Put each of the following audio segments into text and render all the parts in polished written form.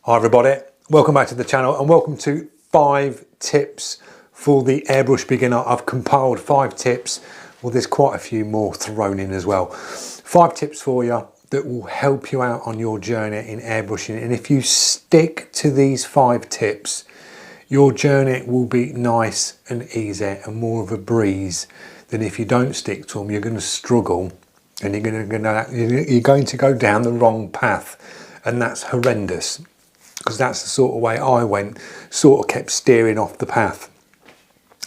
Hi everybody, welcome back to the channel and welcome to 5 tips for the airbrush beginner. I've compiled 5 tips, well there's quite a few more thrown in as well. 5 tips for you that will help you out on your journey in airbrushing, and if you stick to these 5 tips, your journey will be nice and easy and more of a breeze than if you don't stick to them. You're going to struggle and you're going to go down the wrong path, and that's horrendous. Because that's the sort of way I went, sort of kept steering off the path.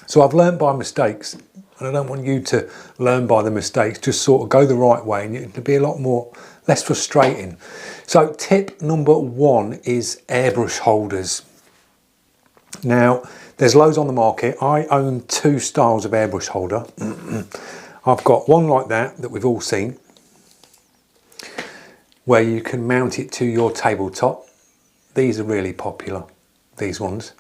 So I've learned by mistakes, and I don't want you to learn by the mistakes, just sort of go the right way and it'll be a lot less frustrating. So tip number 1 is airbrush holders. Now, there's loads on the market. I own 2 styles of airbrush holder. I've got one like that we've all seen, where you can mount it to your tabletop. These are really popular, these ones.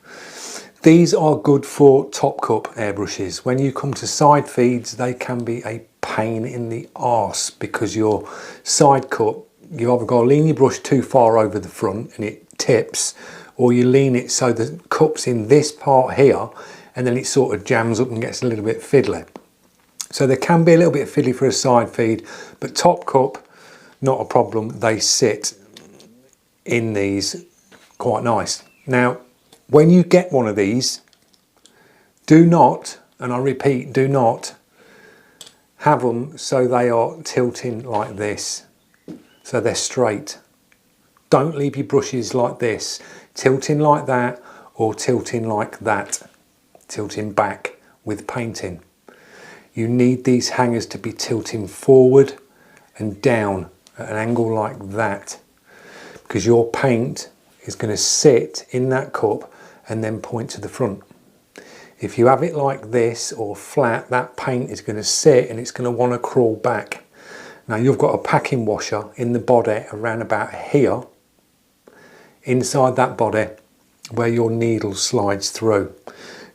These are good for top cup airbrushes. When you come to side feeds, they can be a pain in the arse because your side cup, you either got to lean your brush too far over the front and it tips, or you lean it so the cup's in this part here and then it sort of jams up and gets a little bit fiddly. So they can be a little bit fiddly for a side feed, but top cup, not a problem. They sit in these quite nice. Now, when you get one of these, do not, and I repeat, do not have them so they are tilting like this, so they're straight. Don't leave your brushes like this, tilting like that or tilting like that, tilting back with painting. You need these hangers to be tilting forward and down at an angle like that, because your paint is going to sit in that cup and then point to the front. If you have it like this or flat, that paint is going to sit and it's going to want to crawl back. Now you've got a packing washer in the body around about here, inside that body where your needle slides through.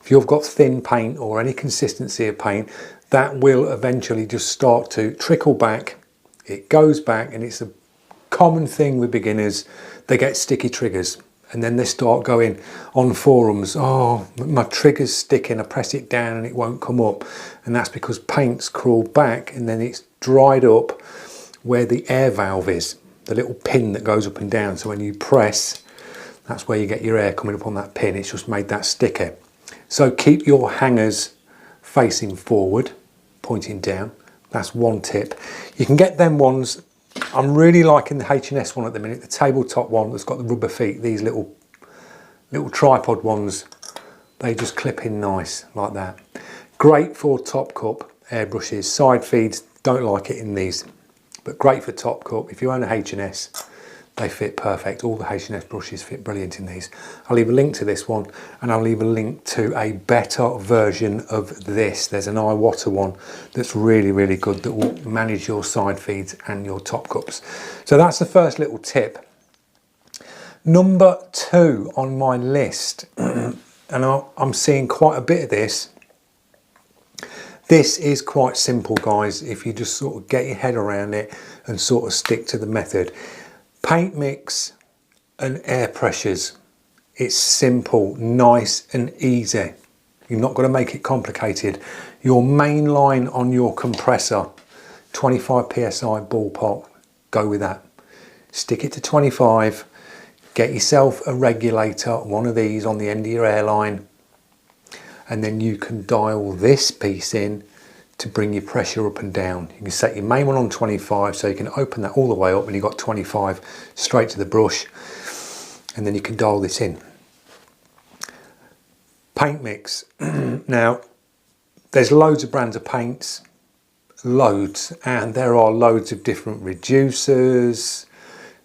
If you've got thin paint or any consistency of paint, that will eventually just start to trickle back. It goes back, and it's a common thing with beginners. They get sticky triggers and then they start going on forums, oh, my trigger's sticking, I press it down and it won't come up. And that's because paint's crawled back and then it's dried up where the air valve is, the little pin that goes up and down. So when you press, that's where you get your air coming up on that pin. It's just made that sticky. So keep your hangers facing forward, pointing down. That's one tip. You can get them ones. I'm really liking the H&S one at the minute, the tabletop one that's got the rubber feet, these little tripod ones. They just clip in nice like that. Great for top cup airbrushes. Side feeds, don't like it in these, but great for top cup. If you own a H&S, they fit perfect. All the H&S brushes fit brilliant in these. I'll leave a link to this one, and I'll leave a link to a better version of this. There's an Iwata one that's really, really good that will manage your side feeds and your top cups. So that's the first little tip. Number 2 on my list, and I'm seeing quite a bit of this. This is quite simple, guys, if you just sort of get your head around it and sort of stick to the method. Paint mix and air pressures. It's simple, nice and easy. You're not going to make it complicated. Your main line on your compressor, 25 psi ballpark, go with that. Stick it to 25, get yourself a regulator, one of these on the end of your airline, and then you can dial this piece in to bring your pressure up and down. You can set your main one on 25, so you can open that all the way up and you've got 25 straight to the brush, and then you can dial this in. Paint mix. Now, there's loads of brands of paints, loads, and there are loads of different reducers.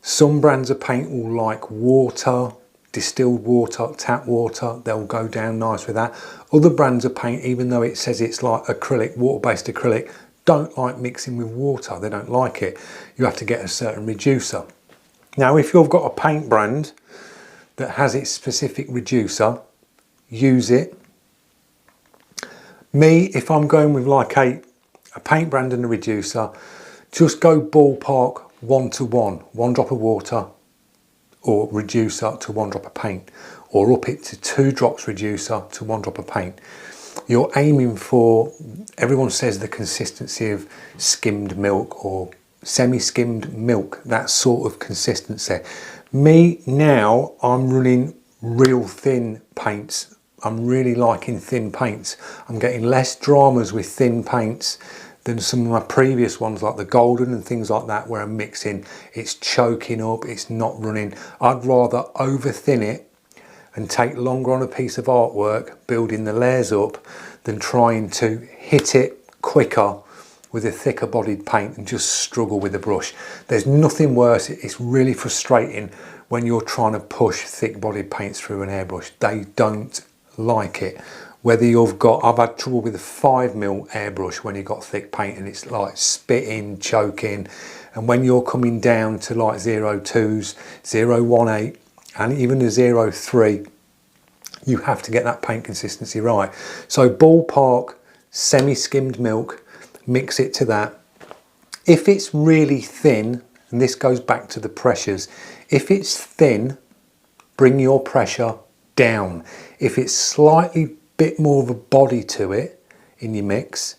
Some brands of paint will like water, distilled water, tap water, they'll go down nice with that. Other brands of paint, even though it says it's like acrylic, water-based acrylic, don't like mixing with water, they don't like it. You have to get a certain reducer. Now, if you've got a paint brand that has its specific reducer, use it. Me, if I'm going with like a paint brand and a reducer, just go ballpark 1 to 1, 1 drop of water or reducer to 1 drop of paint, or up it to 2 drops reducer to 1 drop of paint. You're aiming for, everyone says the consistency of skimmed milk or semi-skimmed milk, that sort of consistency. Me now, I'm running real thin paints. I'm really liking thin paints. I'm getting less dramas with thin paints than some of my previous ones like the golden and things like that, where I'm mixing, it's choking up, it's not running. I'd rather over thin it and take longer on a piece of artwork, building the layers up, than trying to hit it quicker with a thicker bodied paint and just struggle with the brush. There's nothing worse. It's really frustrating when you're trying to push thick bodied paints through an airbrush. They don't like it. Whether you've got, I've had trouble with a 5mm airbrush when you've got thick paint and it's like spitting, choking. And when you're coming down to like 02s, 018 and even a 03, you have to get that paint consistency right. So ballpark semi-skimmed milk, mix it to that. If it's really thin, and this goes back to the pressures, if it's thin, bring your pressure down. If it's slightly bit more of a body to it in your mix,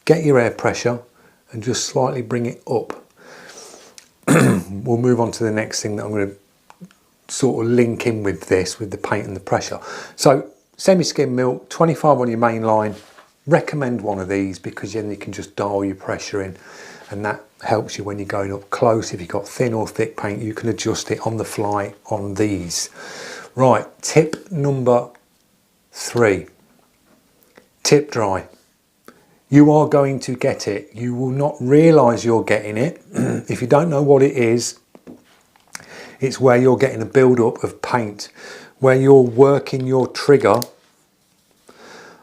get your air pressure and just slightly bring it up. We'll move on to the next thing that I'm going to sort of link in with this, with the paint and the pressure. So semi-skim milk, 25 on your main line. Recommend one of these because then you can just dial your pressure in, and that helps you when you're going up close. If you've got thin or thick paint, you can adjust it on the fly on these. Right, tip number 3, tip dry. You are going to get it. You will not realise you're getting it. If you don't know what it is, it's where you're getting a build-up of paint, where you're working your trigger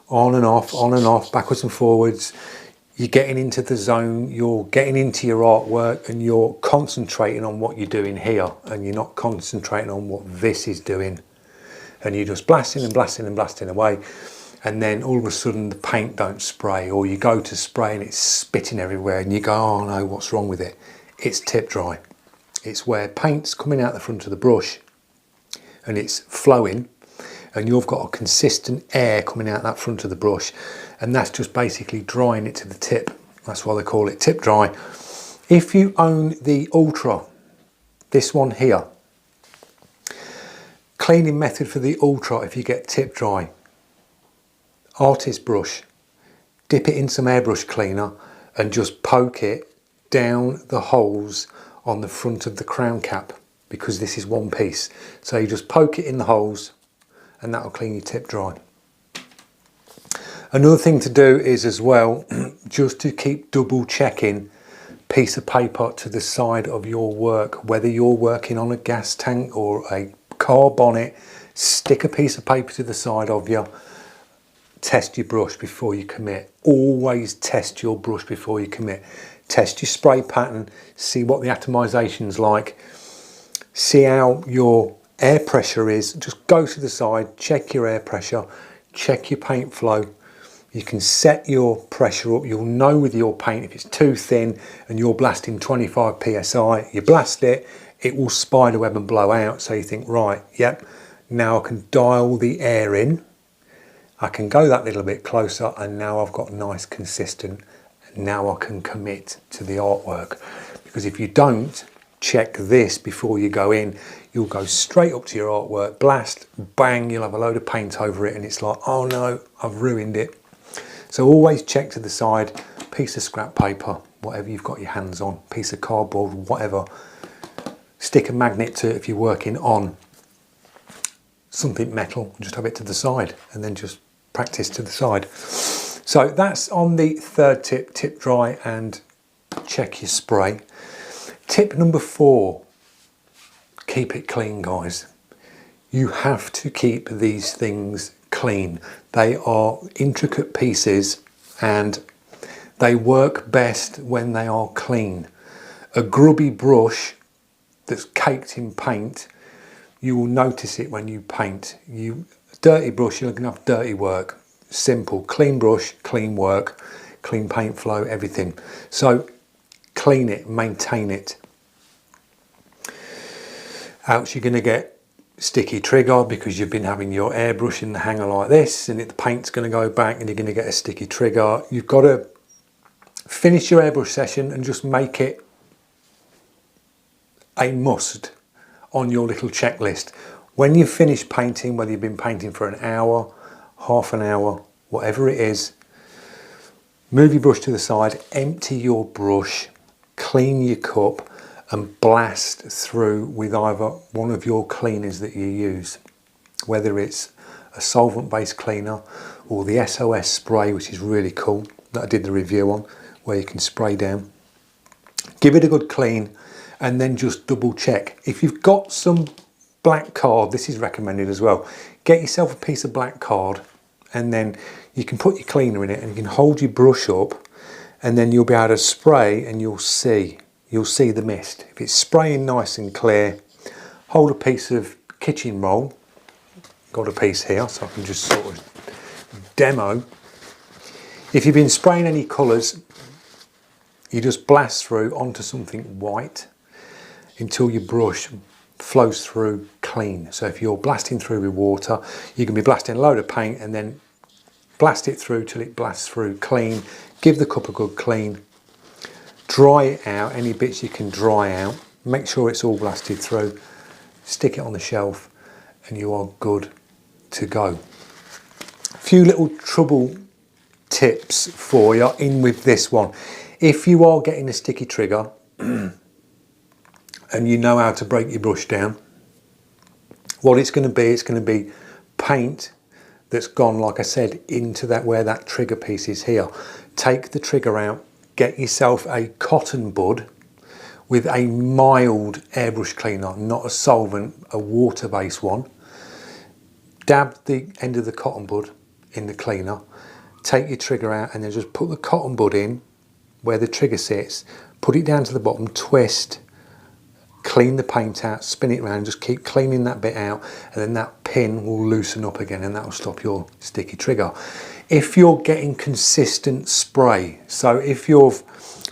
on and off, backwards and forwards. You're getting into the zone, you're getting into your artwork, and you're concentrating on what you're doing here, and you're not concentrating on what this is doing. And you're just blasting and blasting and blasting away, and then all of a sudden the paint don't spray, or you go to spray and it's spitting everywhere, and you go, oh no, what's wrong with it? It's tip dry. It's where paint's coming out the front of the brush and it's flowing, and you've got a consistent air coming out that front of the brush, and that's just basically drying it to the tip. That's why they call it tip dry. If you own the Ultra, this one here, cleaning method for the Ultra, if you get tip dry, artist brush, dip it in some airbrush cleaner and just poke it down the holes on the front of the crown cap, because this is one piece. So you just poke it in the holes and that'll clean your tip dry. Another thing to do is as well, just to keep double checking piece of paper to the side of your work, whether you're working on a gas tank or a car bonnet, stick a piece of paper to the side of you. Test your brush before you commit. Always test your brush before you commit. Test your spray pattern, see what the atomization's like, see how your air pressure is. Just go to the side, check your air pressure, check your paint flow. You can set your pressure up. You'll know with your paint if it's too thin and you're blasting 25 psi, you blast it, it will spider web and blow out. So you think, right, yep, now I can dial the air in. I can go that little bit closer, and now I've got nice consistent. Now I can commit to the artwork. Because if you don't check this before you go in, you'll go straight up to your artwork, blast, bang, you'll have a load of paint over it, and it's like, oh no, I've ruined it. So always check to the side, piece of scrap paper, whatever you've got your hands on, piece of cardboard, whatever. Stick a magnet to it if you're working on something metal, just have it to the side, and then just practice to the side. So that's on the third tip, tip dry and check your spray. Tip number 4, keep it clean, guys. You have to keep these things clean. They are intricate pieces and they work best when they are clean. A grubby brush that's caked in paint, you will notice it when you paint. Dirty brush, you're going to have dirty work. Simple, clean brush, clean work, clean paint flow, everything. So clean it, maintain it. else you're going to get sticky trigger because you've been having your airbrush in the hanger like this, and the paint's going to go back and you're going to get a sticky trigger. You've got to finish your airbrush session and just make it a must on your little checklist. When you've finished painting, whether you've been painting for an hour, half an hour, whatever it is, move your brush to the side, empty your brush, clean your cup and blast through with either one of your cleaners that you use, whether it's a solvent based cleaner or the SOS spray, which is really cool, that I did the review on, where you can spray down. Give it a good clean and then just double check. If you've got some black card, this is recommended as well. Get yourself a piece of black card and then you can put your cleaner in it and you can hold your brush up and then you'll be able to spray and you'll see the mist. If it's spraying nice and clear, hold a piece of kitchen roll. Got a piece here so I can just sort of demo. If you've been spraying any colours, you just blast through onto something white until your brush flows through clean. So if you're blasting through with water, you can be blasting a load of paint and then blast it through till it blasts through clean. Give the cup a good clean. Dry it out, any bits you can dry out. Make sure it's all blasted through. Stick it on the shelf and you are good to go. A few little trouble tips for you in with this one. If you are getting a sticky trigger and you know how to break your brush down, what it's going to be paint that's gone, like I said, into that where that trigger piece is here. Take the trigger out, get yourself a cotton bud with a mild airbrush cleaner, not a solvent, a water-based one. Dab the end of the cotton bud in the cleaner, take your trigger out and then just put the cotton bud in where the trigger sits, put it down to the bottom, twist, clean the paint out, spin it around, just keep cleaning that bit out and then that pin will loosen up again and that will stop your sticky trigger. If you're getting consistent spray, so if you've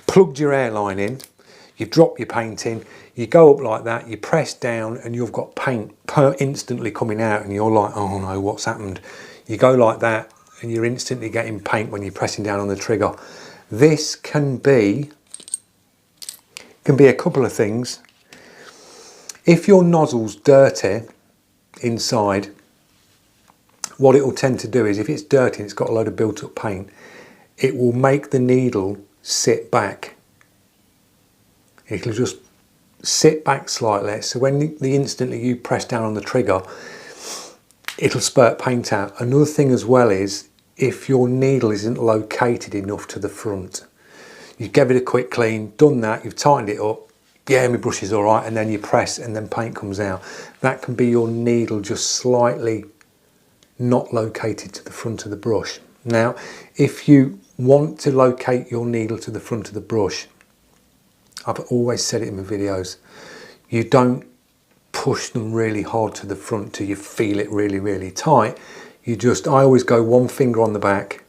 plugged your airline in, you've dropped your paint in, you go up like that, you press down and you've got paint instantly coming out and you're like, oh no, what's happened? You go like that and you're instantly getting paint when you're pressing down on the trigger. This can be a couple of things. If your nozzle's dirty inside, what it will tend to do is if it's dirty and it's got a load of built up paint, it will make the needle sit back. It'll just sit back slightly, so when the instantly you press down on the trigger, it'll spurt paint out. Another thing as well is if your needle isn't located enough to the front. You give it a quick clean, done that, you've tightened it up, yeah, my brush is all right, and then you press and then paint comes out. That can be your needle just slightly not located to the front of the brush. Now, if you want to locate your needle to the front of the brush, I've always said it in my videos, you don't push them really hard to the front till you feel it really, really tight. I always go one finger on the back,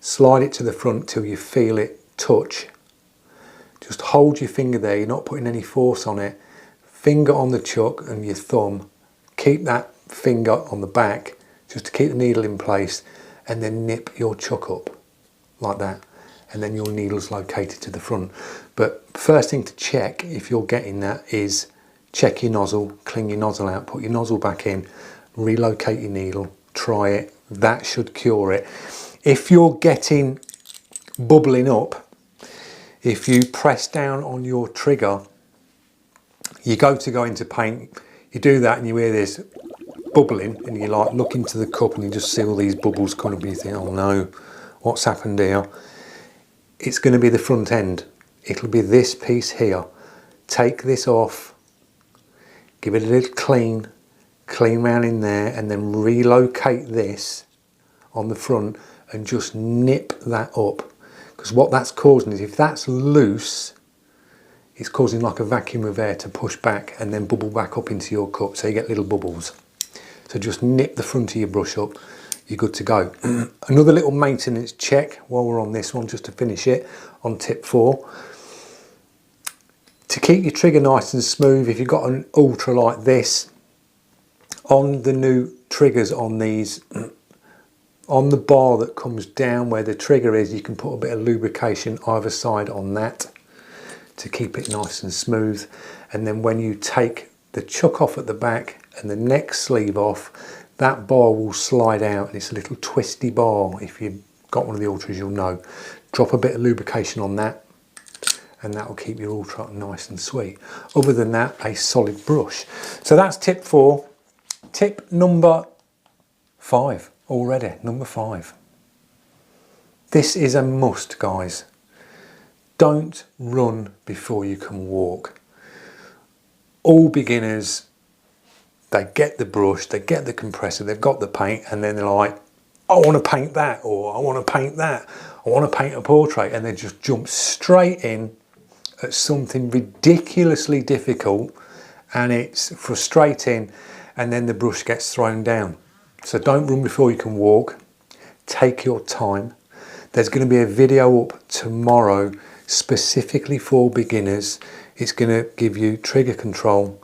slide it to the front till you feel it touch. Just hold your finger there, you're not putting any force on it. Finger on the chuck and your thumb. Keep that finger on the back just to keep the needle in place and then nip your chuck up like that. And then your needle's located to the front. But first thing to check if you're getting that is check your nozzle, clean your nozzle out, put your nozzle back in, relocate your needle, try it. That should cure it. If you're getting bubbling up, if you press down on your trigger, you go into paint, you do that and you hear this bubbling and you like look into the cup and you just see all these bubbles coming up and you think, oh no, what's happened here? It's going to be the front end. It'll be this piece here. Take this off, give it a little clean around in there and then relocate this on the front and just nip that up. Because what that's causing is if that's loose, it's causing like a vacuum of air to push back and then bubble back up into your cup, so you get little bubbles. So just nip the front of your brush up, you're good to go. Another little maintenance check while we're on this one, just to finish it, on tip 4. To keep your trigger nice and smooth, if you've got an Ultra like this, on the new triggers on these, on the bar that comes down where the trigger is, you can put a bit of lubrication either side on that to keep it nice and smooth. And then when you take the chuck off at the back and the neck sleeve off, that bar will slide out, and it's a little twisty bar. If you've got one of the Ultras, you'll know. Drop a bit of lubrication on that, and that will keep your Ultra nice and sweet. Other than that, a solid brush. So that's tip 4. Tip number 5 already, number 5. This is a must, guys. Don't run before you can walk. All beginners, they get the brush, they get the compressor, they've got the paint, and then they're like, I want to paint that, or I want to paint that, I want to paint a portrait, and they just jump straight in at something ridiculously difficult, and it's frustrating, and then the brush gets thrown down. So don't run before you can walk. Take your time. There's going to be a video up tomorrow specifically for beginners. It's going to give you trigger control,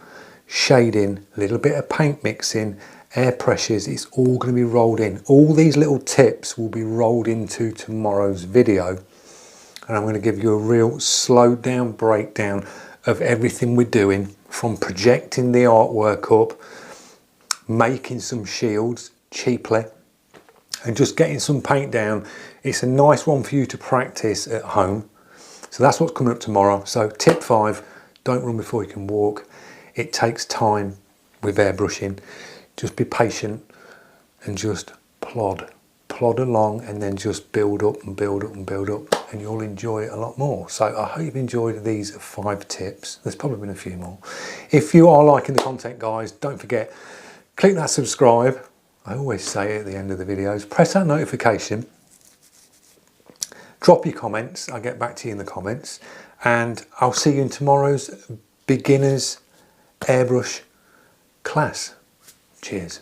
shading, a little bit of paint mixing, air pressures. It's all going to be rolled in. All these little tips will be rolled into tomorrow's video, and I'm going to give you a real slowed down breakdown of everything we're doing, from projecting the artwork up, making some shields cheaply, and just getting some paint down. It's a nice one for you to practice at home. So that's what's coming up tomorrow. So tip 5, don't run before you can walk. It takes time with airbrushing. Just be patient and just plod along, and then just build up and build up and build up, and you'll enjoy it a lot more. So I hope you've enjoyed these 5 tips. There's probably been a few more. If you are liking the content, guys, don't forget, click that subscribe. I always say it at the end of the videos. Press that notification. Drop your comments. I'll get back to you in the comments. And I'll see you in tomorrow's beginners airbrush class. Cheers.